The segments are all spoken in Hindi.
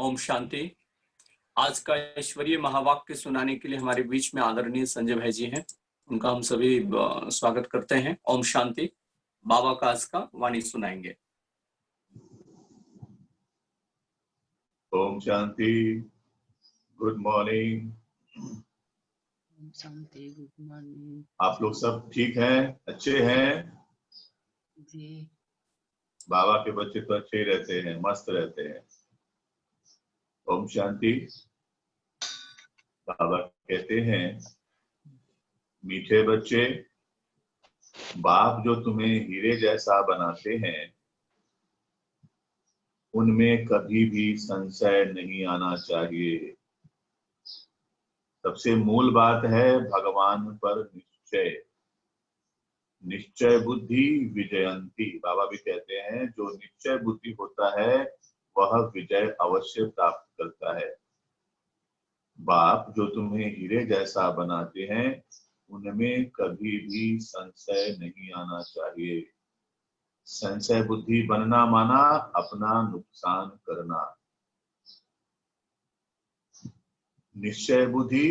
ओम शांति। आज का ईश्वरीय महावाक्य सुनाने के लिए हमारे बीच में आदरणीय संजय भाई जी हैं। उनका हम सभी स्वागत करते हैं। ओम शांति। बाबा का आज का वाणी सुनाएंगे। ओम शांति। Good morning. शांति। Good morning. आप लोग सब ठीक हैं, अच्छे हैं? जी। बाबा के बच्चे तो अच्छे ही रहते हैं, मस्त रहते हैं। ओम शांति। बाबा कहते हैं, मीठे बच्चे, बाप जो तुम्हें हीरे जैसा बनाते हैं उनमें कभी भी संशय नहीं आना चाहिए। सबसे मूल बात है भगवान पर निश्चय। निश्चय बुद्धि विजयंती। बाबा भी कहते हैं जो निश्चय बुद्धि होता है वह विजय अवश्य प्राप्त करता है। बाप जो तुम्हें हीरे जैसा बनाते हैं उनमें कभी भी संशय नहीं आना चाहिए। संशय बुद्धि बनना माना अपना नुकसान करना। निश्चय बुद्धि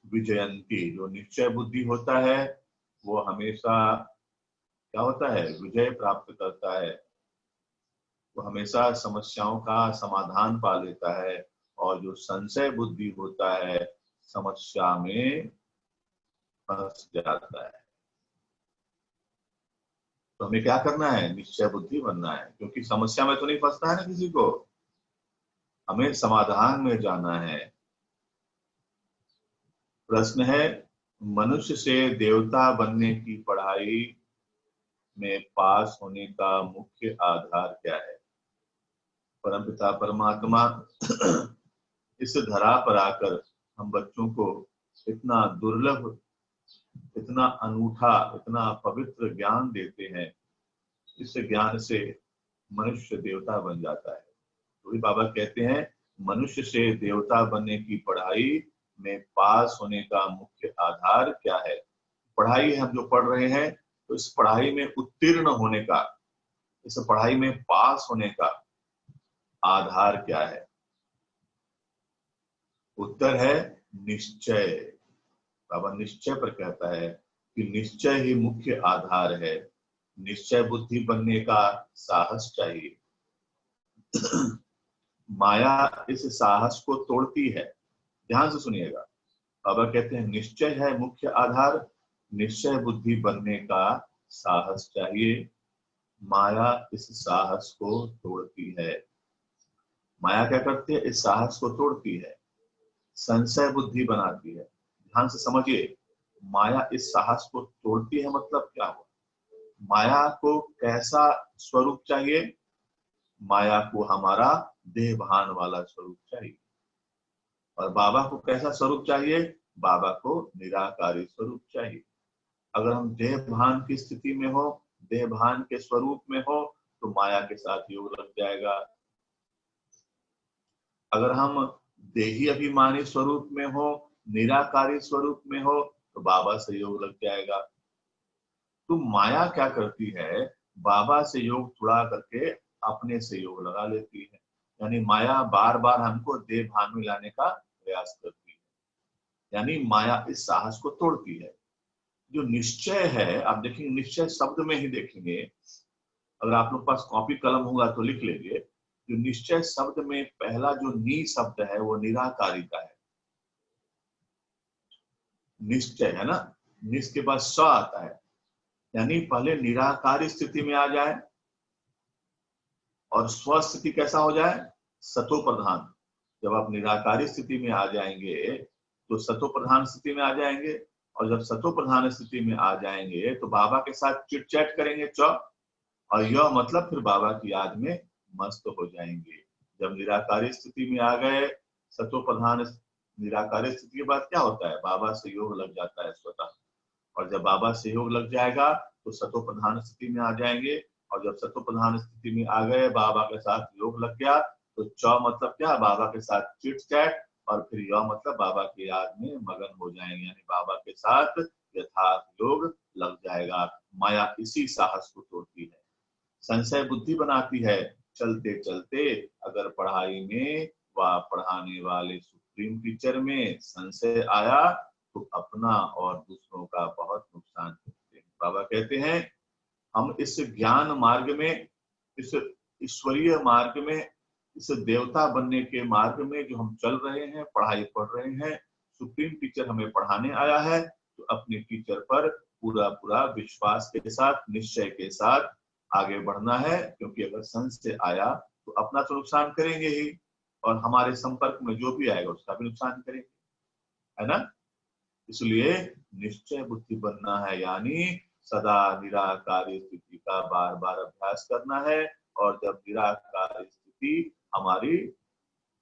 विजयंती। जो निश्चय बुद्धि होता है वो हमेशा क्या होता है? विजय प्राप्त करता है। वो हमेशा समस्याओं का समाधान पा लेता है। और जो संशय बुद्धि होता है समस्या में फंस जाता है। तो हमें क्या करना है? निश्चय बुद्धि बनना है, क्योंकि समस्या में तो नहीं फंसना है ना किसी को, हमें समाधान में जाना है। प्रश्न है, मनुष्य से देवता बनने की पढ़ाई में पास होने का मुख्य आधार क्या है? परमपिता परमात्मा इस धरा पर आकर हम बच्चों को इतना दुर्लभ, इतना अनूठा, इतना पवित्र ज्ञान देते हैं। इस ज्ञान से मनुष्य देवता बन जाता है। तो बाबा कहते हैं मनुष्य से देवता बनने की पढ़ाई में पास होने का मुख्य आधार क्या है? पढ़ाई हम जो पढ़ रहे हैं तो इस पढ़ाई में उत्तीर्ण होने का, इस पढ़ाई में पास होने का आधार क्या है? उत्तर है निश्चय। बाबा निश्चय पर कहता है कि निश्चय ही मुख्य आधार है। निश्चय बुद्धि बनने का साहस चाहिए। माया इस साहस को तोड़ती है। ध्यान से सुनिएगा। बाबा कहते हैं निश्चय है मुख्य आधार, निश्चय बुद्धि बनने का साहस चाहिए। माया इस साहस को तोड़ती है। माया क्या करती है? इस साहस को तोड़ती है, संशय बुद्धि बनाती है। ध्यान से समझिए, माया इस साहस को तोड़ती है मतलब क्या हुआ? माया को कैसा स्वरूप चाहिए? माया को हमारा देह भान वाला स्वरूप चाहिए। और बाबा को कैसा स्वरूप चाहिए? बाबा को निराकारी स्वरूप चाहिए। अगर हम देह भान की स्थिति में हो, देह भान के स्वरूप में हो, तो माया के साथ योग लग जाएगा। अगर हम देही अभिमानी स्वरूप में हो, निराकारी स्वरूप में हो, तो बाबा से योग लग जाएगा। तो माया क्या करती है? बाबा से योग छुड़ा करके अपने से योग लगा लेती है। यानी माया बार बार हमको देह भान में लाने का प्रयास करती है। यानी माया इस साहस को तोड़ती है। जो निश्चय है, आप देखेंगे निश्चय शब्द में ही देखेंगे। अगर आप लोग पास कॉपी कलम होगा तो लिख लेंगे। जो निश्चय शब्द में पहला जो नी शब्द है वो निराकारी का है। निश्चय है ना, निस के बाद स आता है। यानी पहले निराकारी स्थिति में आ जाए और स्वस्थिति कैसा हो जाए? सतो प्रधान। जब आप निराकारी स्थिति में आ जाएंगे तो सतो प्रधान स्थिति में आ जाएंगे। और जब सतो प्रधान स्थिति में आ जाएंगे तो बाबा के साथ चिट चैट करेंगे और यह मतलब फिर बाबा की याद में मस्त हो जाएंगे। जब निराकारी स्थिति में आ गए, सतो प्रधान निराकारी स्थिति के बाद क्या होता है? बाबा से योग लग जाता है स्वतः। और जब बाबा से योग लग जाएगा तो सतो प्रधान स्थिति में आ जाएंगे। और जब सतो प्रधान स्थिति में आ गए, बाबा के साथ योग लग गया, तो च मतलब क्या? बाबा के साथ चिट चैट। और फिर यह मतलब बाबा की याद में मगन हो जाएंगे। यानी बाबा के साथ यथार्थ योग लग जाएगा। माया इसी साहस को तोड़ती है, संशय बुद्धि बनाती है। चलते चलते अगर पढ़ाई में व पढ़ाने वाले सुप्रीम टीचर में संशय आया तो अपना और दूसरों का बहुत नुकसान करते हैं। बाबा कहते हैं हम इस ज्ञान मार्ग में, इस ईश्वरीय मार्ग में, इस देवता बनने के मार्ग में जो हम चल रहे हैं, पढ़ाई पढ़ रहे हैं, सुप्रीम टीचर हमें पढ़ाने आया है तो अपने टीचर पर पूरा पूरा विश्वास के साथ, निश्चय के साथ आगे बढ़ना है, क्योंकि अगर संशय आया तो अपना तो नुकसान करेंगे ही और हमारे संपर्क में जो भी आएगा उसका भी नुकसान करेंगे, है ना। इसलिए निश्चय बुद्धि बनना है, यानी सदा निराकारी स्थिति का बार बार अभ्यास करना है। और जब निराकारी स्थिति हमारी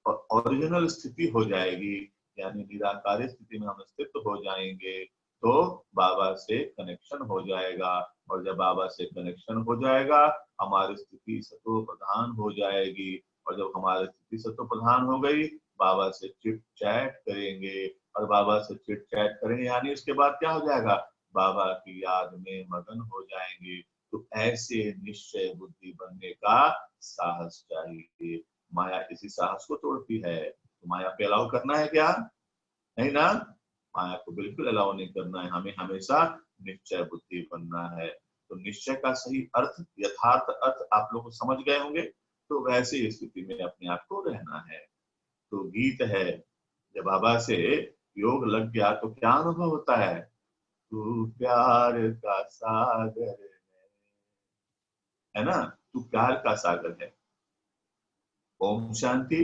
ओरिजिनल स्थिति हो जाएगी, यानी निराकारी स्थिति में हम स्थित हो जाएंगे, तो बाबा से कनेक्शन हो जाएगा। और जब बाबा से कनेक्शन हो जाएगा हमारी स्थिति सतो प्रधान हो जाएगी। और जब हमारी स्थिति सतो प्रधान हो गई, बाबा से चिट चैट करेंगे। और बाबा से चिट चैट करेंगे यानी उसके बाद क्या हो जाएगा, बाबा की याद में मगन हो जाएंगे। तो ऐसे निश्चय बुद्धि बनने का साहस चाहिए। माया इसी साहस को तोड़ती है। तो माया पे अलाउ करना है क्या? नहीं ना, माया को बिल्कुल अलाउ नहीं करना है। हमें हमेशा निश्चय बुद्धि बनना है। तो निश्चय का सही अर्थ, यथार्थ अर्थ आप लोग को समझ गए होंगे। तो वैसे स्थिति में अपने आप को रहना है। तो गीत है, जब बाबा से योग लग गया तो क्या अनुभव होता है? तू प्यार का सागर है ना, तू प्यार का सागर है। ओम शांति।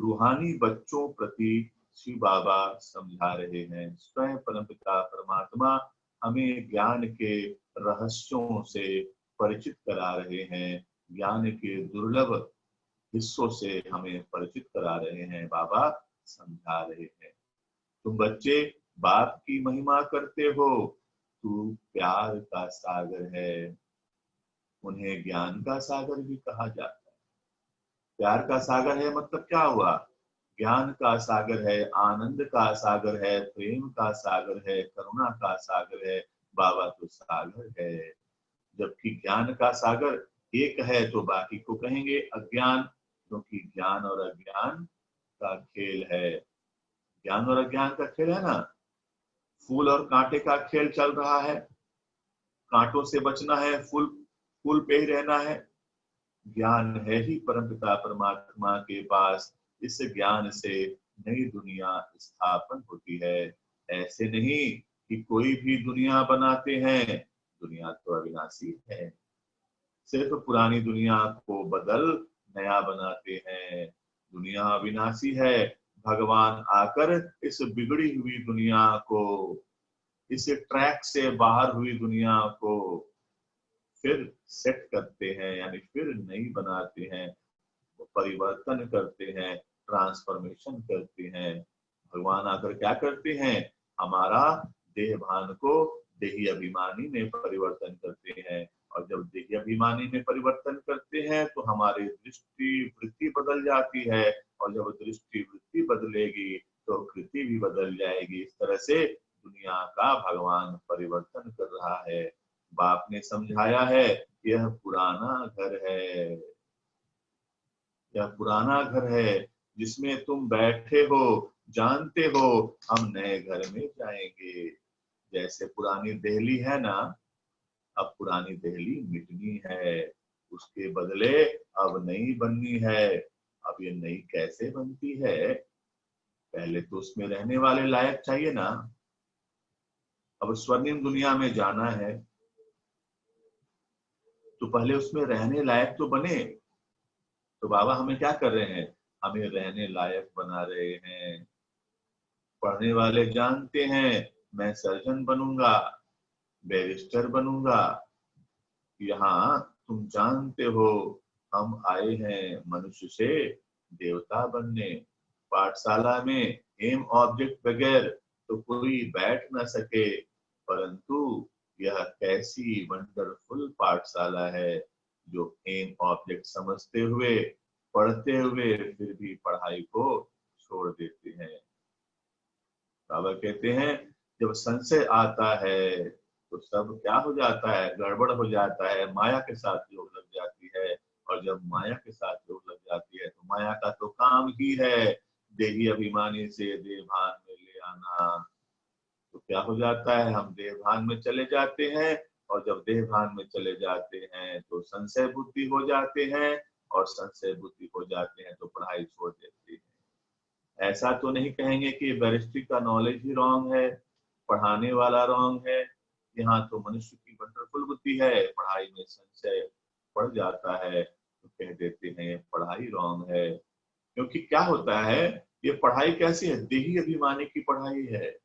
रूहानी बच्चों प्रति श्री बाबा समझा रहे हैं। स्वयं परमपिता परमात्मा हमें ज्ञान के रहस्यों से परिचित करा रहे हैं, ज्ञान के दुर्लभ हिस्सों से हमें परिचित करा रहे हैं। बाबा समझा रहे हैं, तुम बच्चे बाप की महिमा करते हो, तू प्यार का सागर है। उन्हें ज्ञान का सागर भी कहा जाता है। प्यार का सागर है मतलब क्या हुआ? ज्ञान का सागर है, आनंद का सागर है, प्रेम का सागर है, करुणा का सागर है। बाबा तो सागर है। जबकि ज्ञान का सागर एक है तो बाकी को कहेंगे अज्ञान, क्योंकि ज्ञान और अज्ञान का खेल है। ज्ञान और अज्ञान का खेल है ना, फूल और कांटे का खेल चल रहा है। कांटों से बचना है, फूल फूल पे ही रहना है। ज्ञान है ही परमपिता परमात्मा के पास। इस ज्ञान से नई दुनिया स्थापन होती है। ऐसे नहीं कि कोई भी दुनिया बनाते हैं, दुनिया तो अविनाशी है। सिर्फ पुरानी दुनिया को बदल नया बनाते हैं। दुनिया अविनाशी है। भगवान आकर इस बिगड़ी हुई दुनिया को, इस ट्रैक से बाहर हुई दुनिया को फिर सेट करते हैं, यानी फिर नई बनाते हैं, परिवर्तन करते हैं, ट्रांसफॉर्मेशन करते हैं। भगवान आकर क्या करते हैं? हमारा देह भान को देही अभिमानी में परिवर्तन करते हैं। और जब देही अभिमानी में परिवर्तन करते हैं तो हमारी दृष्टि वृत्ति बदल जाती है। और जब दृष्टि वृत्ति बदलेगी तो कृति भी बदल जाएगी। इस तरह से दुनिया का भगवान परिवर्तन कर रहा है। बाप ने समझाया है, यह पुराना घर है, यह पुराना घर है जिसमें तुम बैठे हो, जानते हो हम नए घर में जाएंगे। जैसे पुरानी दिल्ली है ना, अब पुरानी दिल्ली मिटनी है, उसके बदले अब नई बननी है। अब ये नई कैसे बनती है? पहले तो उसमें रहने वाले लायक चाहिए ना। अब स्वर्णिम दुनिया में जाना है तो पहले उसमें रहने लायक तो बने। तो बाबा हमें क्या कर रहे हैं? हमें रहने लायक बना रहे हैं। पढ़ने वाले जानते हैं मैं सर्जन बनूंगा, बैरिस्टर बनूंगा। यहाँ तुम जानते हो हम आए हैं मनुष्य से देवता बनने। पाठशाला में एम ऑब्जेक्ट बगैर तो कोई बैठ न सके, परंतु यह कैसी वंडरफुल पाठशाला है जो एम ऑब्जेक्ट समझते हुए, पढ़ते हुए फिर भी पढ़ाई को छोड़ देते हैं। बाबा कहते हैं जब संशय आता है तो सब क्या हो जाता है? गड़बड़ हो जाता है। माया के साथ योग लग जाती है। और जब माया के साथ योग लग जाती है तो माया माया का तो काम ही है देही अभिमानी से देह भान में ले आना। तो क्या हो जाता है, हम देह भान में चले जाते हैं, और जब देह भान में चले जाते हैं तो संशय बुद्धि हो जाते हैं, और संशय बुद्धि हो जाते हैं तो पढ़ाई छोड़ देते हैं। ऐसा तो नहीं कहेंगे कि बैरिस्ट्री का नॉलेज ही रॉन्ग है, पढ़ाने वाला रॉन्ग है। यहाँ तो मनुष्य की वंडरफुल बुद्धि है, पढ़ाई में संशय पड़ जाता है तो कह देते हैं पढ़ाई रॉन्ग है। क्योंकि क्या होता है, ये पढ़ाई कैसी है, देही अभिमानी की पढ़ाई है।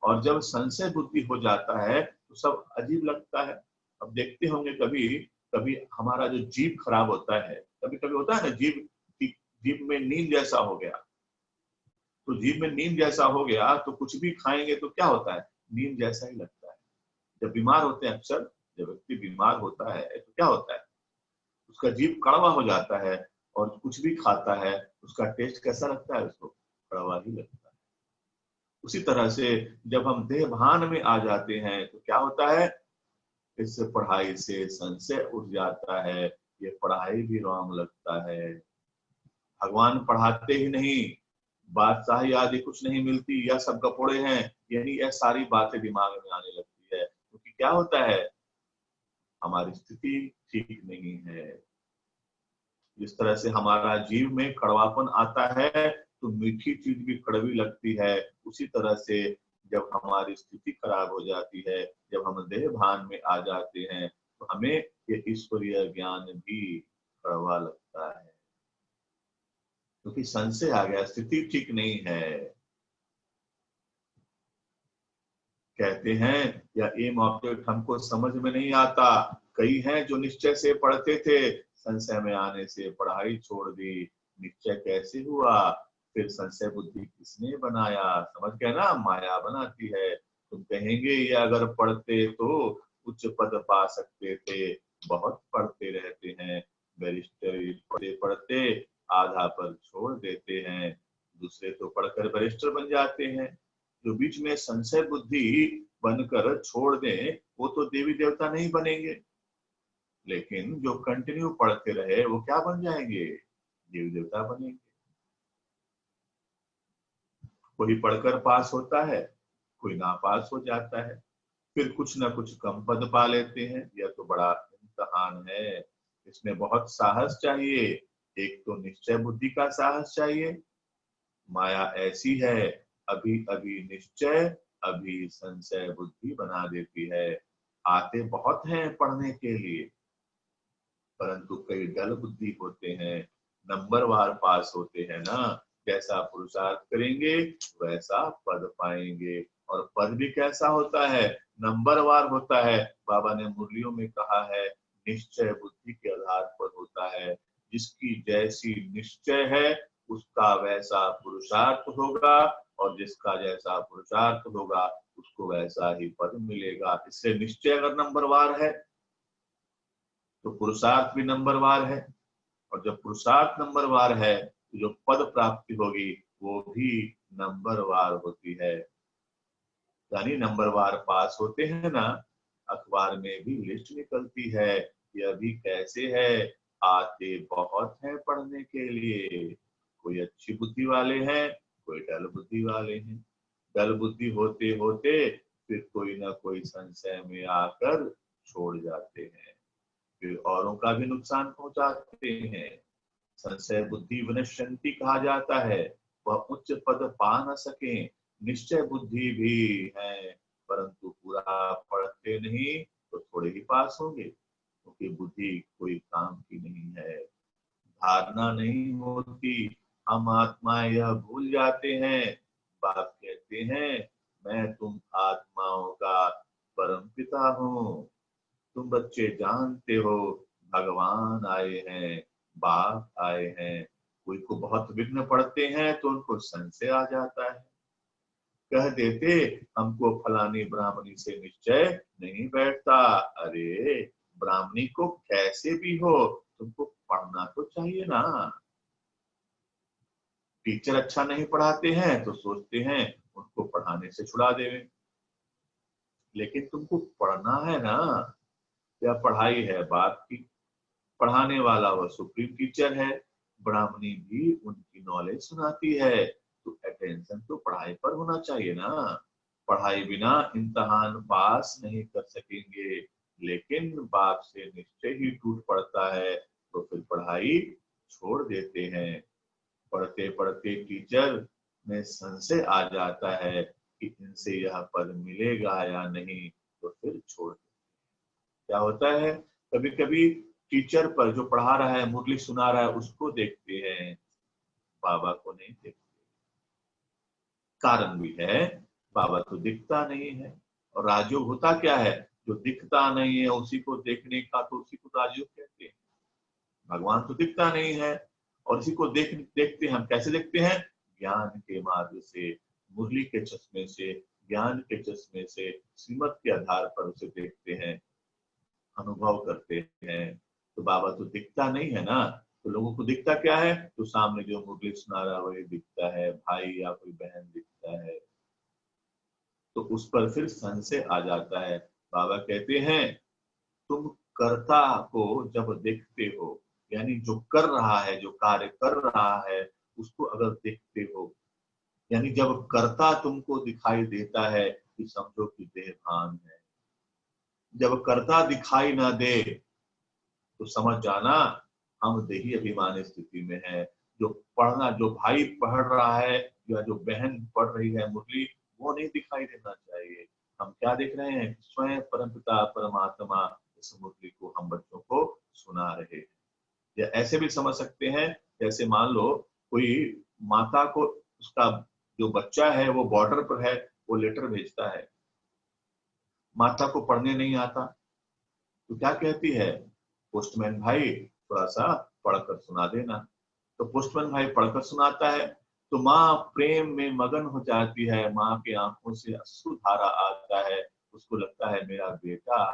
और जब संशय बुद्धि हो जाता है तो सब अजीब लगता है। अब देखते होंगे कभी कभी हमारा जो जीभ खराब होता है, कभी कभी होता है ना, जीभ में नींद जैसा हो गया, तो जीभ में नींद जैसा हो गया तो कुछ भी खाएंगे तो क्या होता है, नींद जैसा ही लगता है। जब बीमार होते हैं, अक्सर जब व्यक्ति बीमार होता है तो क्या होता है, उसका जीभ कड़वा हो जाता है, और कुछ भी खाता है उसका टेस्ट कैसा लगता है, उसको कड़वा ही लगता है। उसी तरह से जब हम देह भान में आ जाते हैं तो क्या होता है, इससे पढ़ाई से संशय उठ जाता है, ये पढ़ाई भी रॉन्ग लगता है। भगवान पढ़ाते ही नहीं, बादशाही आदि कुछ नहीं मिलती, यह सब गपोड़े हैं, यानी यह सारी बातें दिमाग में आने लगती है। क्योंकि क्या होता है, हमारी स्थिति ठीक नहीं है। जिस तरह से हमारा जीव में कड़वापन आता है तो मीठी चीज भी कड़वी लगती है, उसी तरह से जब हमारी स्थिति खराब हो जाती है, जब हम देह भान में आ जाते हैं तो हमें ये ईश्वरीय ज्ञान भी कड़वा लगता है, क्योंकि संशय आ गया, स्थिति ठीक नहीं है। कहते हैं या एम ऑब्जेक्ट हमको समझ में नहीं आता। कई हैं जो निश्चय से पढ़ते थे, संशय में आने से पढ़ाई छोड़ दी। निश्चय कैसे हुआ, फिर संशय बुद्धि किसने बनाया, समझ गए ना, माया बनाती है। तुम कहेंगे ये अगर पढ़ते तो उच्च पद पा सकते थे, बहुत पढ़ते रहते हैं, बैरिस्टर पढ़ते पढ़ते आधा पर छोड़ देते हैं, दूसरे तो पढ़कर बैरिस्टर बन जाते हैं। जो बीच में संशय बुद्धि बनकर छोड़ दें वो तो देवी देवता नहीं बनेंगे, लेकिन जो कंटिन्यू पढ़ते रहे वो क्या बन जाएंगे, देवी देवता बनेंगे। कोई पढ़कर पास होता है, कोई नापास हो जाता है, फिर कुछ ना कुछ कम पद पा लेते हैं। यह तो बड़ा इम्तिहान है, इसमें बहुत साहस चाहिए। एक तो निश्चय बुद्धि का साहस चाहिए, माया ऐसी है, अभी अभी निश्चय अभी संशय बुद्धि बना देती है। आते बहुत हैं पढ़ने के लिए, परंतु कई डल बुद्धि होते हैं, नंबरवार पास होते हैं ना, जैसा पुरुषार्थ करेंगे वैसा पद पाएंगे। और पद भी कैसा होता है, नंबरवार होता है। बाबा ने मुरलियों में कहा है, निश्चय बुद्धि के आधार पर होता है। जिसकी जैसी निश्चय है उसका वैसा पुरुषार्थ होगा, और जिसका जैसा पुरुषार्थ होगा उसको वैसा ही पद मिलेगा। इससे निश्चय अगर नंबरवार है तो पुरुषार्थ भी नंबरवार है, और जब पुरुषार्थ नंबरवार है तो जो पद प्राप्ति होगी वो भी नंबरवार होती है। यानी नंबरवार पास होते हैं ना, अखबार में भी लिस्ट निकलती है, यह भी कैसे है, आते बहुत हैं पढ़ने के लिए। कोई अच्छी बुद्धि वाले हैं, कोई डल बुद्धि वाले हैं। डल बुद्धि होते होते फिर कोई ना कोई संशय में आकर छोड़ जाते हैं, फिर औरों का भी नुकसान पहुंचाते हैं। संशय बुद्धि विनश्यन्ति कहा जाता है, वह उच्च पद पा न सके। निश्चय बुद्धि भी है, परंतु पूरा पढ़ते नहीं तो थोड़े ही पास होंगे, क्योंकि बुद्धि कोई काम की नहीं है, धारणा नहीं होती। हम आत्मा यह भूल जाते हैं। बाप कहते हैं, मैं तुम आत्माओं का परम पिता हूँ। तुम बच्चे जानते हो भगवान आए हैं, बाप आए हैं। कोई को बहुत विघ्न पड़ते हैं तो उनको संशय आ जाता है, कह देते हमको फलानी ब्राह्मणी से निश्चय नहीं बैठता। अरे ब्राह्मणी को कैसे भी हो तुमको पढ़ना तो चाहिए ना। टीचर अच्छा नहीं पढ़ाते हैं तो सोचते हैं उनको पढ़ाने से छुड़ा देवे, लेकिन तुमको पढ़ना है ना। यह पढ़ाई है बाप की, पढ़ाने वाला वह सुप्रीम टीचर है, ब्राह्मणी भी उनकी नॉलेज सुनाती है। तो अटेंशन तो पढ़ाई पर होना चाहिए ना। पढ़ाई बिना इम्तिहान पास नहीं कर सकेंगे, लेकिन बाप से निश्चय ही टूट पड़ता है तो फिर पढ़ाई छोड़ देते हैं। पढ़ते पढ़ते टीचर में संशय आ जाता है कि इनसे यह पद मिलेगा या नहीं, तो फिर छोड़ देते। क्या होता है, कभी कभी टीचर पर जो पढ़ा रहा है, मुरली सुना रहा है, उसको देखते हैं, बाबा को नहीं देखते। कारण भी है, बाबा तो दिखता नहीं है। और राजयोग होता क्या है, जो दिखता नहीं है उसी को देखने का, तो उसी को राजयोग कहते हैं। भगवान तो दिखता नहीं है, और इसी को देखते हैं। हम कैसे देखते हैं? ज्ञान के मार्ग से, मुरली के चश्मे से, ज्ञान के चश्मे से, श्रीमत के आधार पर उसे देखते हैं, अनुभव करते हैं। तो बाबा तो दिखता नहीं है ना। तो लोगों को दिखता क्या है? तो सामने जो मुरली सुना रहा है वही दिखता है, भाई या कोई बहन दिखता है। तो उस पर फिर संशय आ जाता है। बाबा कहते हैं, तुम कर्ता को जब देखते हो, यानी जो कर रहा है, जो कार्य कर रहा है, उसको अगर देखते हो, यानी जब कर्ता तुमको दिखाई देता है कि समझो कि देहभान है। जब कर्ता दिखाई ना दे तो समझ जाना हम देही अभिमानी स्थिति में है। जो पढ़ना, जो भाई पढ़ रहा है या जो बहन पढ़ रही है मुरली, वो नहीं दिखाई देना चाहिए। हम क्या देख रहे हैं? स्वयं परमपिता परमात्मा इस मुरली को हम बच्चों को सुना रहे हैं। या ऐसे भी समझ सकते हैं, जैसे मान लो कोई माता को, उसका जो बच्चा है वो बॉर्डर पर है, वो लेटर भेजता है, माता को पढ़ने नहीं आता, तो क्या कहती है? पोस्टमैन भाई थोड़ा सा पढ़कर सुना देना। तो पोस्टमैन भाई पढ़कर सुनाता है, तो माँ प्रेम में मगन हो जाती है, माँ की आंखों से अश्रुधारा आता है, उसको लगता है मेरा बेटा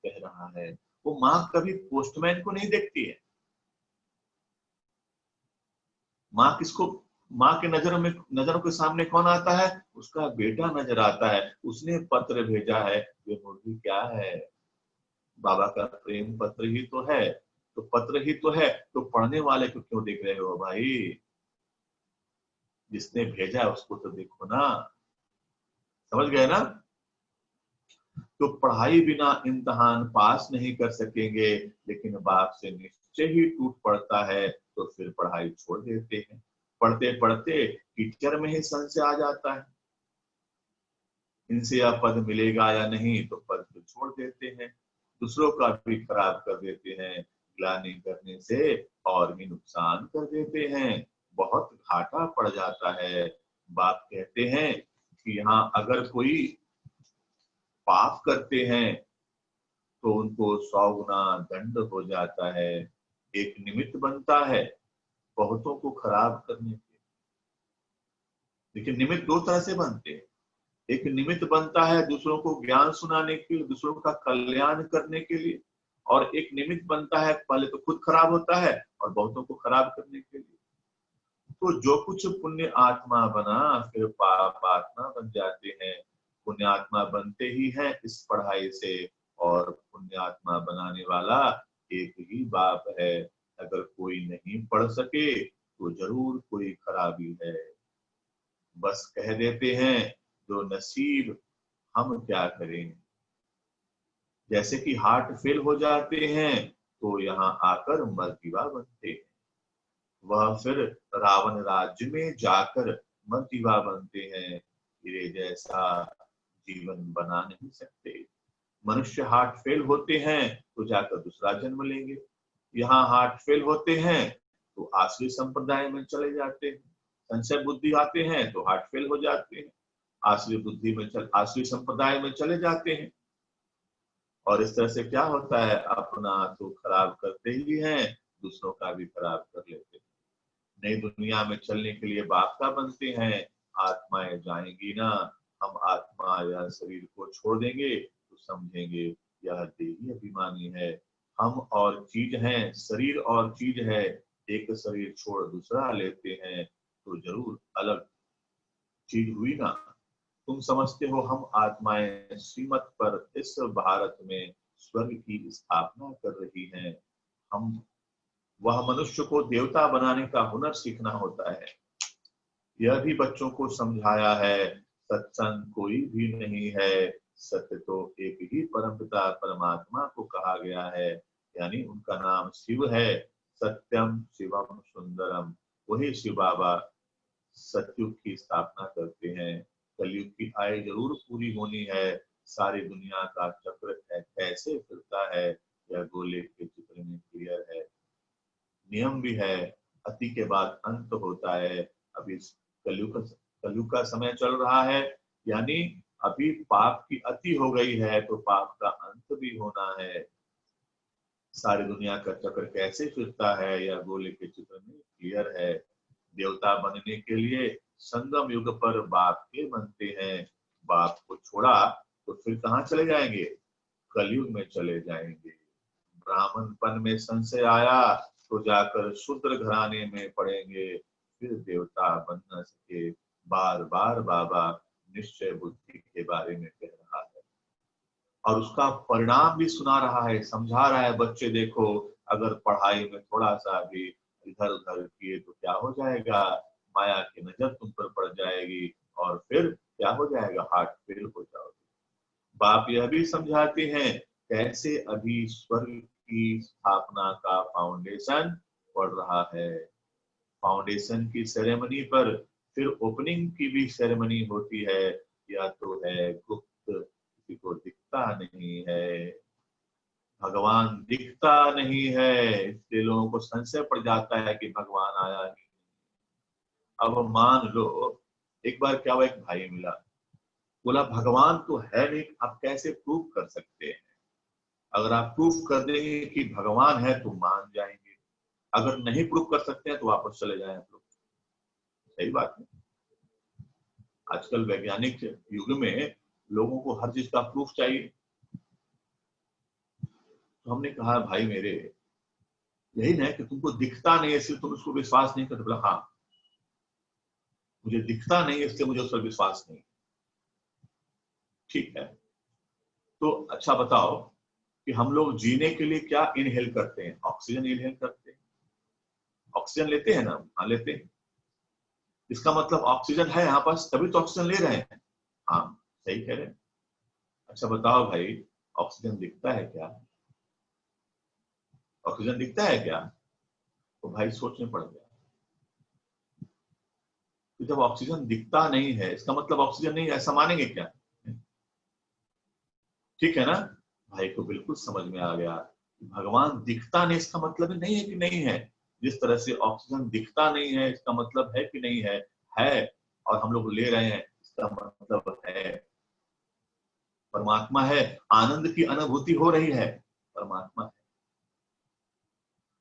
कह रहा है। वो माँ कभी पोस्टमैन को नहीं देखती है। माँ किसको, माँ के नजरों के सामने कौन आता है? उसका बेटा नजर आता है। उसने पत्र भेजा है, ये मुर्गी क्या है? बाबा का प्रेम पत्र ही तो है। तो पत्र ही तो है, तो पढ़ने वाले को क्यों देख रहे हो भाई? जिसने भेजा है उसको तो देखो ना। समझ गए ना? तो पढ़ाई बिना इम्तिहान पास नहीं कर सकेंगे, लेकिन बाप से निश्चय ही टूट पड़ता है तो फिर पढ़ाई छोड़ देते हैं। पढ़ते पढ़ते टीचर में ही संशय आ जाता है, इनसे यह पद मिलेगा या नहीं, तो पद को छोड़ देते हैं। दूसरों का भी खराब कर देते हैं, ग्लानि करने से और भी नुकसान कर देते हैं, बहुत घाटा पड़ जाता है। बाप कहते हैं कि यहाँ अगर कोई पाप करते हैं तो उनको 100 गुना दंड हो जाता है। एक निमित्त बनता है बहुतों को खराब करने के। लेकिन निमित्त दो तरह से बनते हैं। एक निमित्त बनता है दूसरों को ज्ञान सुनाने के लिए, दूसरों का कल्याण करने के लिए। और एक निमित्त बनता है, पहले तो खुद खराब होता है और बहुतों को खराब करने के लिए। तो जो कुछ पुण्य आत्मा बना फिर पाप आत्मा बन जाते हैं। पुण्य आत्मा बनते ही हैं इस पढ़ाई से, और पुण्य आत्मा बनाने वाला एक ही बाप है। अगर कोई नहीं पढ़ सके तो जरूर कोई खराबी है। बस कह देते हैं जो नसीब, हम क्या करें। जैसे कि हार्ट फेल हो जाते हैं तो यहाँ आकर मर्तिबा बनते हैं, वह फिर रावण राज्य में जाकर मर्तिबा बनते हैं। हीरे जैसा जीवन बना नहीं सकते। मनुष्य हार्ट फेल होते हैं तो जाकर दूसरा जन्म लेंगे। यहाँ हार्ट फेल होते हैं तो आसुरी संप्रदाय में चले जाते हैं। संशय बुद्धि आते हैं तो हार्ट फेल हो जाते हैं, आसुरी संप्रदाय में चले जाते हैं। और इस तरह से क्या होता है, अपना तो खराब करते ही हैं, दूसरों का भी खराब कर लेते हैं। नई दुनिया में चलने के लिए बाप का बनते हैं। आत्माएं जाएंगी ना, हम आत्मा या शरीर को छोड़ देंगे तो समझेंगे यह देही अभिमानी है। हम और चीज हैं, शरीर और चीज है। एक शरीर छोड़ दूसरा लेते हैं तो जरूर अलग चीज हुई ना। तुम समझते हो हम आत्माएं श्रीमत पर इस भारत में स्वर्ग की स्थापना कर रही हैं। हम वह मनुष्य को देवता बनाने का हुनर सीखना होता है। यह भी बच्चों को समझाया है, सत्संग कोई भी नहीं है, सत्य तो एक ही परमपिता परमात्मा को कहा गया है, यानी उनका नाम शिव है। सत्यम शिवम सुंदरम, वही शिव बाबा सतयुग की स्थापना करते हैं। कलयुग की आय जरूर पूरी होनी है। सारी दुनिया का चक्र कैसे फिरता है, यह गोले के चित्र में क्लियर है। नियम भी है, अति के बाद अंत होता है। अभी कलयुग का समय चल रहा है, यानी अभी पाप की अति हो गई है तो पाप का अंत भी होना है। सारी दुनिया का चक्र कैसे फिरता है, यह गोले के चित्र में क्लियर है। देवता बनने के लिए संगम युग पर बाप के बनते हैं। बाप को छोड़ा तो फिर कहाँ चले जाएंगे, कलयुग में चले जाएंगे। ब्राह्मणपन में संशय आया तो जाकर शूद्र घराने में पड़ेंगे, फिर देवता बन न सके। बार बार बाबा निश्चय बुद्धि के बारे में कह रहा है और उसका परिणाम भी सुना रहा है, समझा रहा है। बच्चे देखो, अगर पढ़ाई में थोड़ा सा भी इधर उधर किए तो क्या हो जाएगा, माया की नजर तुम पर पड़ जाएगी और फिर क्या हो जाएगा, हार्ट फेल हो जाओगे। बाप यह भी समझाते हैं कैसे अभी स्वर्ग की स्थापना का फाउंडेशन पड़ रहा है। फाउंडेशन की सेरेमनी पर फिर ओपनिंग की भी सेरेमनी होती है। या तो है गुप्त, किसी को दिखता नहीं है। भगवान दिखता नहीं है, इसलिए लोगों को संशय पड़ जाता है कि भगवान आया नहीं। अब मान लो एक बार क्या हुआ, एक भाई मिला, बोला भगवान तो है नहीं, आप कैसे प्रूव कर सकते हैं? अगर आप प्रूफ कर देंगे कि भगवान है तो मान जाएंगे, अगर नहीं प्रूफ कर सकते हैं तो वापस चले जाएं आप लोग। सही बात है। आजकल वैज्ञानिक युग में लोगों को हर चीज का प्रूफ चाहिए। तो हमने कहा भाई मेरे, यही ना कि तुमको दिखता नहीं है इसलिए तुम उसको विश्वास नहीं करते। बोला हाँ, मुझे दिखता नहीं है इसलिए मुझे उस पर विश्वास नहीं। ठीक है, तो अच्छा बताओ कि हम लोग जीने के लिए क्या इनहेल करते हैं? ऑक्सीजन इनहेल करते हैं। ऑक्सीजन लेते हैं ना? हाँ लेते हैं। इसका मतलब ऑक्सीजन है यहाँ पास, तभी तो ऑक्सीजन ले रहे हैं। हाँ सही कह रहे हैं। अच्छा बताओ भाई, ऑक्सीजन दिखता है क्या? ऑक्सीजन दिखता है क्या? तो भाई सोचने पड़ गया। तो जब ऑक्सीजन दिखता नहीं है इसका मतलब ऑक्सीजन नहीं है, ऐसा मानेंगे क्या? ठीक है ना? भाई को बिल्कुल समझ में आ गया। भगवान दिखता नहीं इसका मतलब नहीं है कि नहीं है। जिस तरह से ऑक्सीजन दिखता नहीं है इसका मतलब है कि नहीं है, है। और हम लोग ले रहे हैं इसका मतलब है। परमात्मा है, आनंद की अनुभूति हो रही है, परमात्मा है,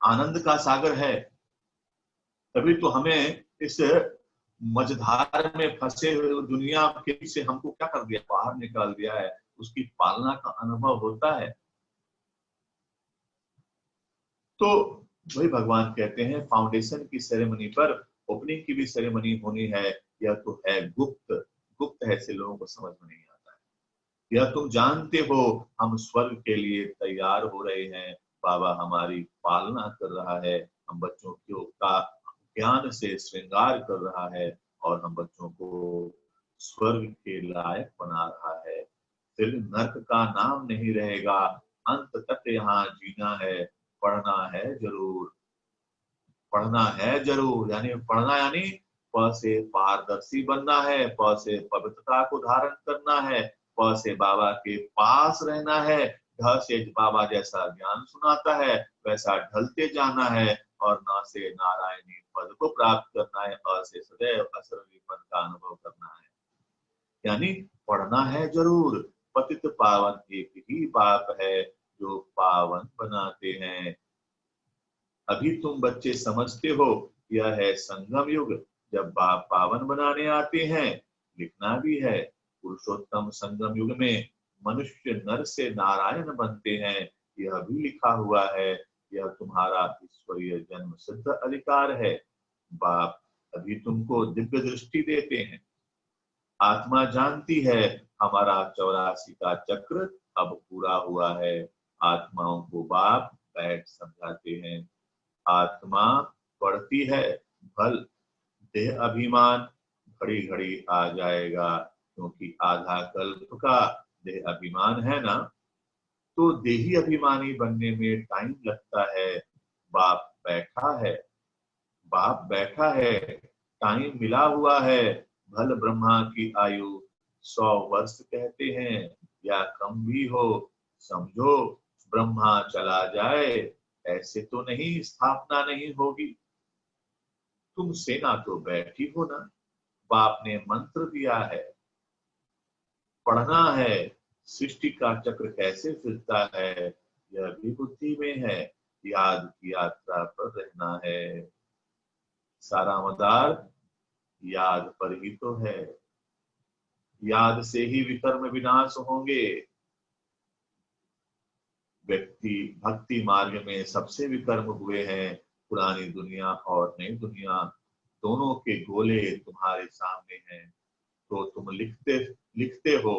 आनंद का सागर है। तभी तो हमें इस मझधार में फंसे हुए दुनिया के से हमको क्या कर दिया, बाहर निकाल दिया है। उसकी पालना का अनुभव होता है। तो वही भगवान कहते हैं फाउंडेशन की सेरेमनी पर ओपनिंग की भी सेरेमनी होनी है। यह तो है गुप्त, गुप्त है, से लोगों को समझ में नहीं आता है। यह तुम जानते हो, हम स्वर्ग के लिए तैयार हो रहे हैं। बाबा हमारी पालना कर रहा है, हम बच्चों का ज्ञान से श्रृंगार कर रहा है और हम बच्चों को स्वर्ग के लायक बना रहा है। फिर नर्क का नाम नहीं रहेगा, अंत तक यहाँ जीना है, पढ़ना है जरूर। पढ़ना है जरूर, यानी पढ़ना यानी प से पारदर्शी बनना है, प से पवित्रता को धारण करना है, प से बाबा के पास रहना है, ढ से बाबा जैसा ज्ञान सुनाता है वैसा ढलते जाना है, और न से नारायणी पद को प्राप्त करना है, अ से सदैव असरली पद का अनुभव करना है। यानी पढ़ना है जरूर। पतित पावन एक ही बाप है जो पावन बनाते हैं। अभी तुम बच्चे समझते हो यह है संगम युग, जब बाप पावन बनाने आते हैं। लिखना भी है, पुरुषोत्तम संगम युग में मनुष्य नर से नारायण बनते हैं। यह भी लिखा हुआ है, यह तुम्हारा ईश्वरीय जन्म सिद्ध अधिकार है। बाप अभी तुमको दिव्य दृष्टि देते हैं। आत्मा जानती है हमारा 84 का चक्र अब पूरा हुआ है। आत्माओं को बाप बैठ समझाते हैं। आत्मा पढ़ती है, भल देह अभिमान घड़ी घड़ी आ जाएगा, क्योंकि आधा कल्प का देह अभिमान है ना, तो देही अभिमानी बनने में टाइम लगता है। बाप बैठा है, बाप बैठा है, टाइम मिला हुआ है। भल ब्रह्मा की आयु 100 वर्ष कहते हैं, या कम भी हो, समझो ब्रह्मा चला जाए ऐसे तो नहीं स्थापना नहीं होगी। तुम सेना तो बैठी हो ना, बाप ने मंत्र दिया है, पढ़ना है। सृष्टि का चक्र कैसे फिरता है यह भी बुद्धि में है, याद की यात्रा पर रहना है। सारा मदार याद पर ही तो है, याद से ही विकर्म विनाश होंगे। व्यक्ति भक्ति मार्ग में सबसे विकर्म हुए हैं। पुरानी दुनिया और नई दुनिया दोनों के गोले तुम्हारे सामने हैं, तो तुम लिखते लिखते हो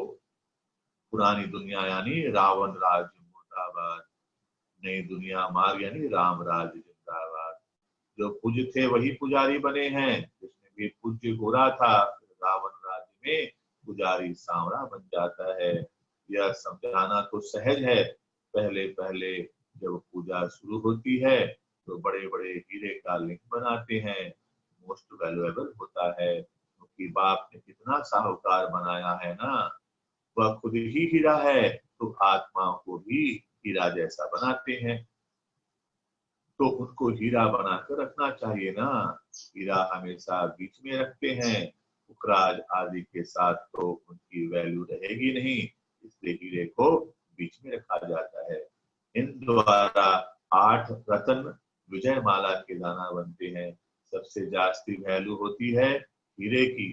पुरानी दुनिया यानी रावण राज्य मुर्दाबाद, नई दुनिया मार्ग यानी राम राज्य जिंदाबाद। जो पूज्य थे वही पुजारी बने हैं, जिसमें भी पूज्य गोरा था रावण राज्य में पुजारी सांवरा बन जाता है। यह समझाना तो सहज है, पहले पहले जब पूजा शुरू होती है तो बड़े बड़े हीरे का लिंग बनाते हैं, मोस्ट वैल्यूएबल होता है, क्योंकि बाप ने कितना साहूकार बनाया है ना, वह खुद ही हीरा है, तो आत्मा को भी हीरा जैसा बनाते हैं, तो उनको हीरा बनाकर रखना चाहिए ना। हीरा हमेशा बीच में रखते हैं, पुखराज आदि के साथ तो उनकी वैल्यू रहेगी नहीं, इसलिए हीरे को बीच में रखा जाता है। इन द्वारा 8 रत्न विजय माला के दाना बनते हैं। सबसे जास्ती वैल्यू होती है हीरे की,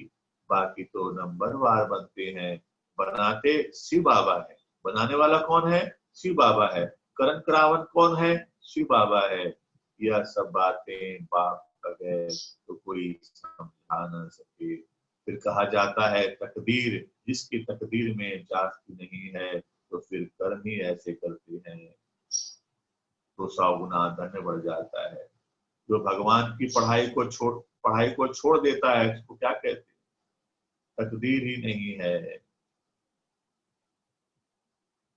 बाकी तो नंबरवार बनते हैं। बनाते शिव बाबा है, बनाने वाला कौन है? शिव बाबा है। करण करावन कौन है? शिव बाबा है। यह सब बातें बाप बगैर तो कोई समझा न सके। फिर कहा जाता है तकदीर, जिसकी तकदीर में जास्ती नहीं है तो फिर कर्म ही ऐसे करते हैं, तो 100 गुना दंड बढ़ जाता है। जो भगवान की पढ़ाई को छोड़ देता है उसको क्या कहते हैं? तकदीर ही नहीं है,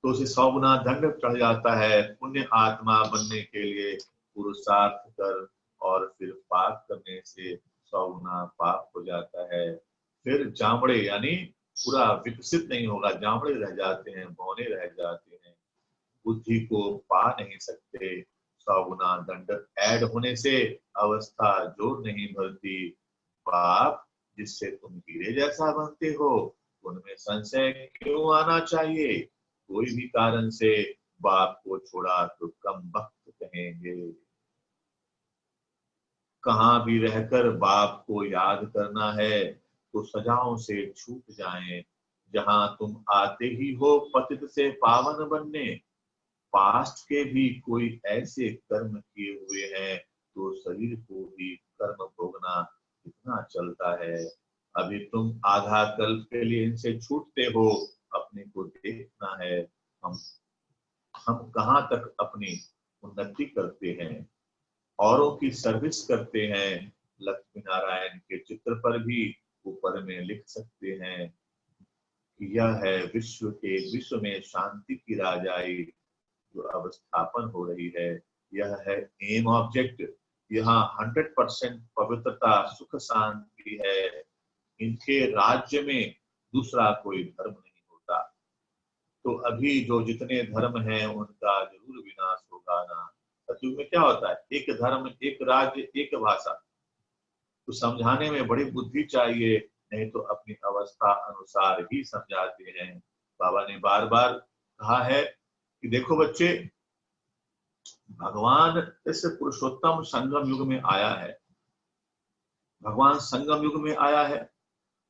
तो उसे 100 गुना दंड चढ़ जाता है। पुण्य आत्मा बनने के लिए पुरुषार्थ कर और फिर पाप करने से 100 गुना पाप हो जाता है। फिर जामड़े यानी पूरा विकसित नहीं होगा, जामड़े रह जाते हैं, बौने रह जाते हैं, बुद्धि को पा नहीं सकते। 100 गुना दंड ऐड होने से अवस्था जोर नहीं भरती। पाप जिससे तुम हीरे जैसा बनते हो उनमें संशय क्यों आना चाहिए? कोई भी कारण से बाप को छोड़ा तो कम वक्त कहेंगे। कहाँ भी रहकर बाप को याद करना है तो सजाओं से छूट जाएं। जहां तुम आते ही हो पतित से पावन बनने, पास्ट के भी कोई ऐसे कर्म किए हुए हैं तो शरीर को भी कर्म भोगना कितना चलता है। अभी तुम आधा कल्प के लिए इनसे छूटते हो, अपने को देखना है। हम कहाँ तक अपनी उन्नति करते हैं, औरों की सर्विस करते हैं। लक्ष्मी नारायण के चित्र पर भी ऊपर में लिख सकते हैं कि यह है विश्व में शांति की राजाई जो अब स्थापन हो रही है। यह है एम ऑब्जेक्ट। यहाँ 100% पवित्रता सुख शांति है। इनके राज्य में दूसरा कोई धर्म नहीं होता। तो अभी जो जितने धर्म हैं उनका जरूर विनाश होगा ना। सतयुग में क्या होता है? एक धर्म, एक राज्य, एक भाषा। तो समझाने में बड़ी बुद्धि चाहिए, नहीं तो अपनी अवस्था अनुसार ही समझाते हैं। बाबा ने बार बार कहा है कि देखो बच्चे, भगवान इस पुरुषोत्तम संगम युग में आया है। भगवान संगम युग में आया है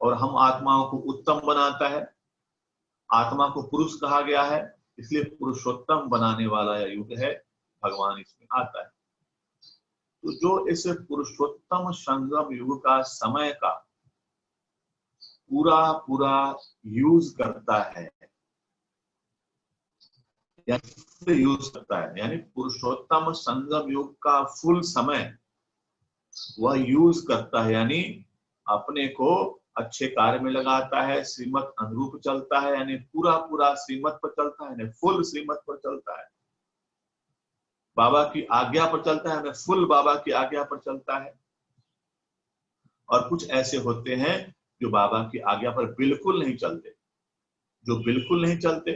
और हम आत्माओं को उत्तम बनाता है। आत्मा को पुरुष कहा गया है, इसलिए पुरुषोत्तम बनाने वाला यह युग है। भगवान इसमें आता है। तो जो इस पुरुषोत्तम संगम युग का समय का पूरा पूरा यूज करता है, यानी यूज करता है, यानी पुरुषोत्तम संगम युग का फुल समय वह यूज करता है, यानी अपने को अच्छे कार्य में लगाता है, श्रीमत अनुरूप चलता है, यानी पूरा पूरा श्रीमत पर चलता है, यानी फुल श्रीमत पर चलता है, बाबा की आज्ञा पर चलता है, यानी फुल बाबा की आज्ञा पर चलता है। और कुछ ऐसे होते हैं जो बाबा की आज्ञा पर बिल्कुल नहीं चलते, जो बिल्कुल नहीं चलते,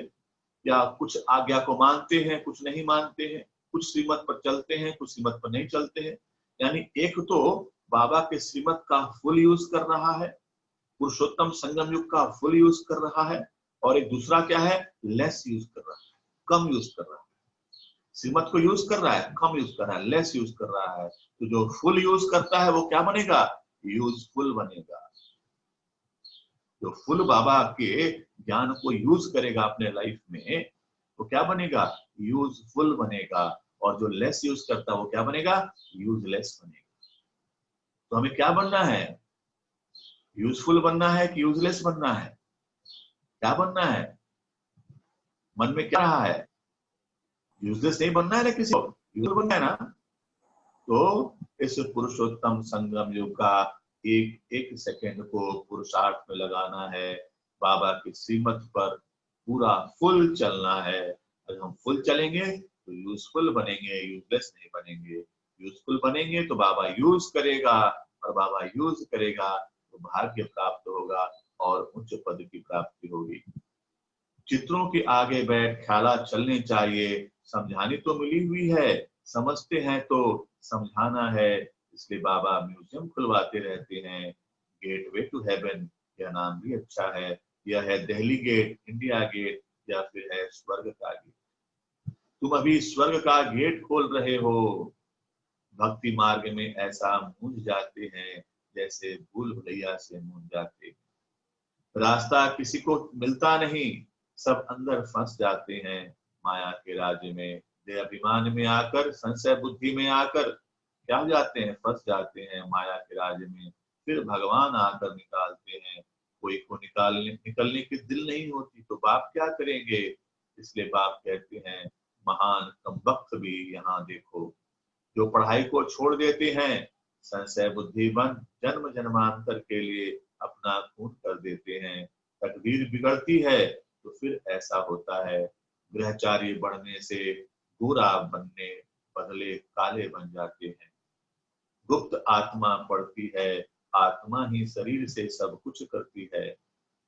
या कुछ आज्ञा को मानते हैं, कुछ नहीं मानते हैं, कुछ श्रीमत पर चलते हैं, कुछ श्रीमत पर नहीं चलते हैं। यानी एक तो बाबा के श्रीमत का फुल यूज कर रहा है, पुरुषोत्तम संगम युग का फुल यूज कर रहा है, और एक दूसरा क्या है, लेस यूज कर रहा है, कम यूज कर रहा है। श्रीमत को यूज कर रहा है, कम यूज कर रहा है, लेस यूज कर रहा है। तो जो फुल यूज करता है वो क्या बनेगा, यूजफुल बनेगा। जो फुल बाबा के ज्ञान को यूज करेगा अपने लाइफ में, वो क्या बनेगा, यूजफुल बनेगा। और जो लेस यूज करता है वो क्या बनेगा, यूजलेस बनेगा। तो हमें क्या बनना है, यूजफुल बनना है कि यूजलेस बनना है, क्या बनना है, मन में क्या रहा है, यूजलेस नहीं बनना है ना, किसी को यूजफुल बनना है ना। तो इस पुरुषोत्तम संगम युग का एक एक सेकंड को पुरुषार्थ में लगाना है, बाबा की श्रीमत पर पूरा फुल चलना है। अगर हम फुल चलेंगे तो यूजफुल बनेंगे, यूजलेस नहीं बनेंगे। यूजफुल बनेंगे तो बाबा यूज करेगा, और बाबा यूज करेगा तो भाग्य प्राप्त होगा और उच्च पद की प्राप्ति होगी। चित्रों के आगे बैठ ख्याला चलने चाहिए, समझानी तो मिली हुई है, समझते हैं तो समझाना है। इसलिए बाबा म्यूजियम खुलवाते रहते हैं। गेटवे टू हेवन, यह नाम भी अच्छा है। यह है दिल्ली गेट, इंडिया गेट, या फिर है स्वर्ग का गेट। तुम अभी स्वर्ग का गेट खोल रहे हो। भक्ति मार्ग में ऐसा मूंझ जाते हैं जैसे भूल भुलैया से मूंझ जाते। रास्ता किसी को मिलता नहीं, सब अंदर फंस जाते हैं माया के राज्य में। देह अभिमान में आकर, संशय बुद्धि में आकर क्या हो जाते हैं, फंस जाते हैं माया के राज्य में। फिर भगवान आकर निकालते हैं। कोई को निकलने की दिल नहीं होती तो बाप क्या करेंगे। इसलिए बाप कहते हैं, महान कमबख्त भी यहाँ देखो, जो पढ़ाई को छोड़ देते हैं, संशय बुद्धि बन जन्म जन्मांतर के लिए अपना खून कर देते हैं। तकदीर बिगड़ती है तो फिर ऐसा होता है, ग्रहचारी बढ़ने से गोरा बनने बदले काले बन जाते हैं। गुप्त आत्मा पढ़ती है, आत्मा ही शरीर से सब कुछ करती है।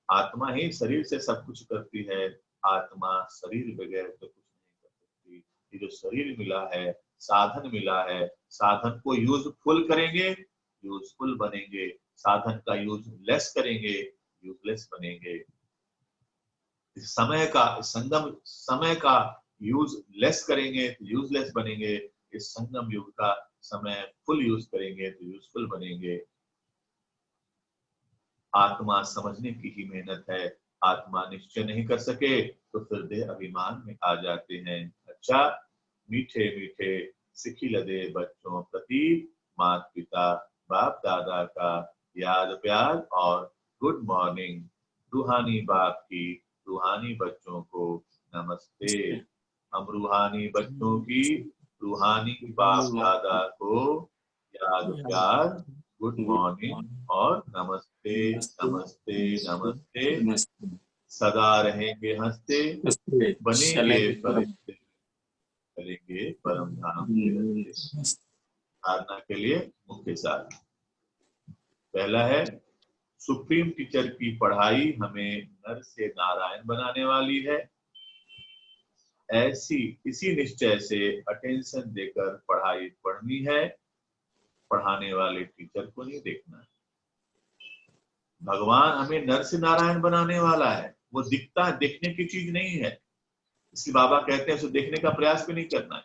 आत्मा ही शरीर से सब कुछ करती है, आत्मा शरीर बगैर तो कुछ नहीं कर सकती। ये जो शरीर मिला है, साधन मिला है, साधन को यूजफुल करेंगे, यूजफुल बनेंगे। साधन का यूज लेस करेंगे, यूजलेस बनेंगे। इस समय का, संगम समय का यूज लेस करेंगे तो यूजलेस बनेंगे। इस संगम युग का समय फुल यूज करेंगे तो यूजफुल बनेंगे। आत्मा समझने की ही मेहनत है। आत्मा निश्चय नहीं कर सके तो फिर देह अभिमान में आ जाते हैं। अच्छा, मीठे मीठे सिखी लदे बच्चों प्रति माता पिता बाप दादा का याद प्यार और गुड मॉर्निंग। रूहानी बाप की रूहानी बच्चों को नमस्ते। हम रूहानी बच्चों की रूहानी बाप दादा को याद प्यार, गुड मॉर्निंग और नमस्ते नमस्ते नमस्ते। सदा रहेंगे हंसते, बनेंगे फरिश्ते, करेंगे परम धाम के रस्ते। धारणा के लिए मुख्य सार पहला है, सुप्रीम टीचर की पढ़ाई हमें नर से नारायण बनाने वाली है। ऐसी इसी निश्चय से अटेंशन देकर पढ़ाई पढ़नी है, पढ़ाने वाले टीचर को नहीं देखना है। भगवान हमें नर से नारायण बनाने वाला है, वो दिखता है, देखने की चीज नहीं है। इसलिए बाबा कहते हैं उसे देखने का प्रयास भी नहीं करना है।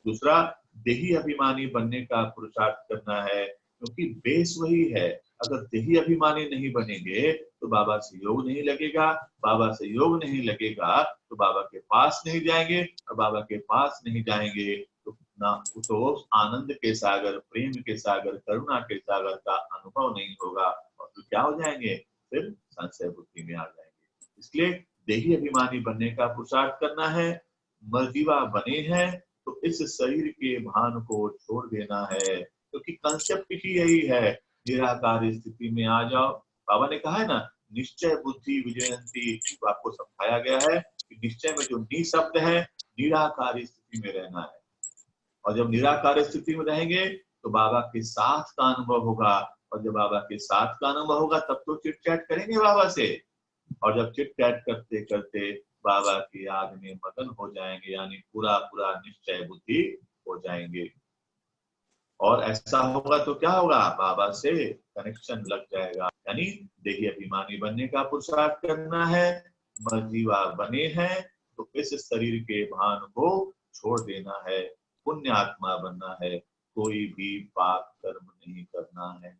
दूसरा, देही अभिमानी बनने का पुरुषार्थ करना है, क्योंकि बेस वही है। अगर देही अभिमानी नहीं बनेंगे तो बाबा से योग नहीं लगेगा। बाबा से योग नहीं लगेगा तो बाबा के पास नहीं जाएंगे, और बाबा के पास नहीं जाएंगे तो ना तो आनंद के सागर, प्रेम के सागर, करुणा के सागर का अनुभव नहीं होगा। और फिर क्या हो जाएंगे, फिर संशय बुद्धि में आ जाएंगे। इसलिए देही अभिमानी बनने का पुरुषार्थ करना है। मर्जीवा बने हैं तो इस शरीर के भान को छोड़ देना है, क्योंकि कंसेप्ट ही यही है, निराकार स्थिति में आ जाओ। बाबा ने कहा है ना, निश्चय बुद्धि विजयंती, तो आपको समझाया गया है कि निश्चय में जो नि शब्द है, निराकार स्थिति में रहना है। और जब निराकार स्थिति में रहेंगे तो बाबा के साथ का अनुभव होगा, और जब बाबा के साथ का अनुभव होगा तब तो चिट चैट करेंगे बाबा से, और जब चिट चैट करते करते बाबा की याद में मगन हो जाएंगे, यानी पूरा पूरा निश्चय बुद्धि हो जाएंगे। और ऐसा होगा तो क्या होगा, बाबा से कनेक्शन लग जाएगा। यानी देही अभिमानी बनने का पुरुषार्थ करना है, मर्जीवा बने हैं तो इस शरीर के भान को छोड़ देना है, पुण्य आत्मा बनना है, कोई भी पाप कर्म नहीं करना है।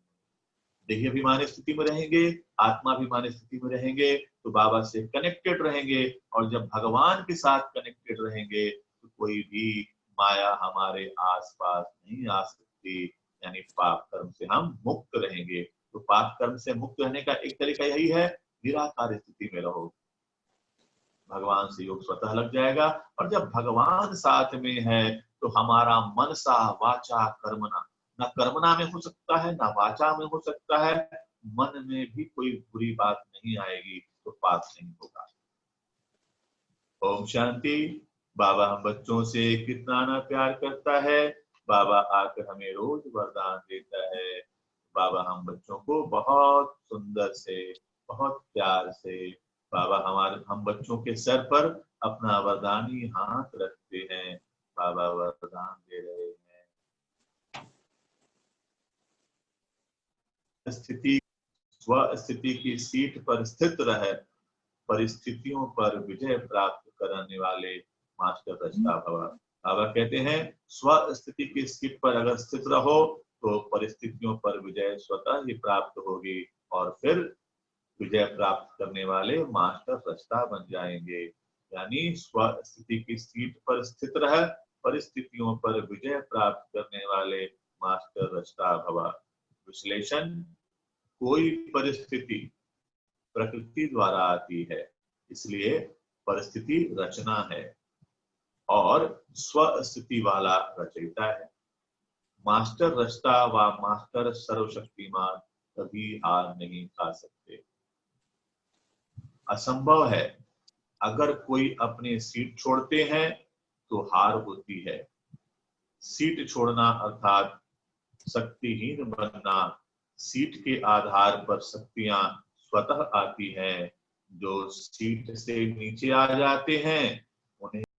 देही अभिमानी स्थिति में रहेंगे, आत्माभिमानी स्थिति में रहेंगे तो बाबा से कनेक्टेड रहेंगे, और जब भगवान के साथ कनेक्टेड रहेंगे तो कोई भी माया हमारे आसपास नहीं आ सकती, यानी पाप कर्म से हम मुक्त रहेंगे। तो पाप कर्म से मुक्त रहने का एक तरीका यही है, निराकार स्थिति में रहो, भगवान से योग स्वतः लग जाएगा। और जब भगवान साथ में है तो हमारा मनसा वाचा कर्मणा, ना कर्मणा में हो सकता है ना वाचा में हो सकता है, मन में भी कोई बुरी बात नहीं आएगी, तो पाप नहीं होगा। ओम शांति। बाबा हम बच्चों से कितना ना प्यार करता है, बाबा आकर हमें रोज वरदान देता है। बाबा हम बच्चों को बहुत सुंदर से, बहुत प्यार से, बाबा हम बच्चों के सर पर अपना वरदानी हाथ रखते हैं, बाबा वरदान दे रहे हैं। स्थिति स्व स्थिति की सीट पर स्थित रहे, परिस्थितियों पर विजय प्राप्त करने वाले मास्टर रचता भव। बाबा कहते हैं स्व स्थिति की सीट पर अगर स्थित रहो तो परिस्थितियों पर विजय स्वतः ही प्राप्त होगी, और फिर विजय प्राप्त करने वाले मास्टर रचता बन जाएंगे। यानी स्व स्थिति की सीट पर स्थित रह, परिस्थितियों पर विजय प्राप्त करने वाले मास्टर रचता भव। विश्लेषण, कोई परिस्थिति प्रकृति द्वारा आती है, इसलिए परिस्थिति रचना है, और स्व स्थिति वाला रचयिता है। मास्टर रचता व मास्टर सर्वशक्तिमान कभी हार नहीं खा सकते। असंभव है, अगर कोई अपनी सीट छोड़ते हैं तो हार होती है। सीट छोड़ना अर्थात शक्तिहीन बनना। सीट के आधार पर शक्तियां स्वतः आती हैं। जो सीट से नीचे आ जाते हैं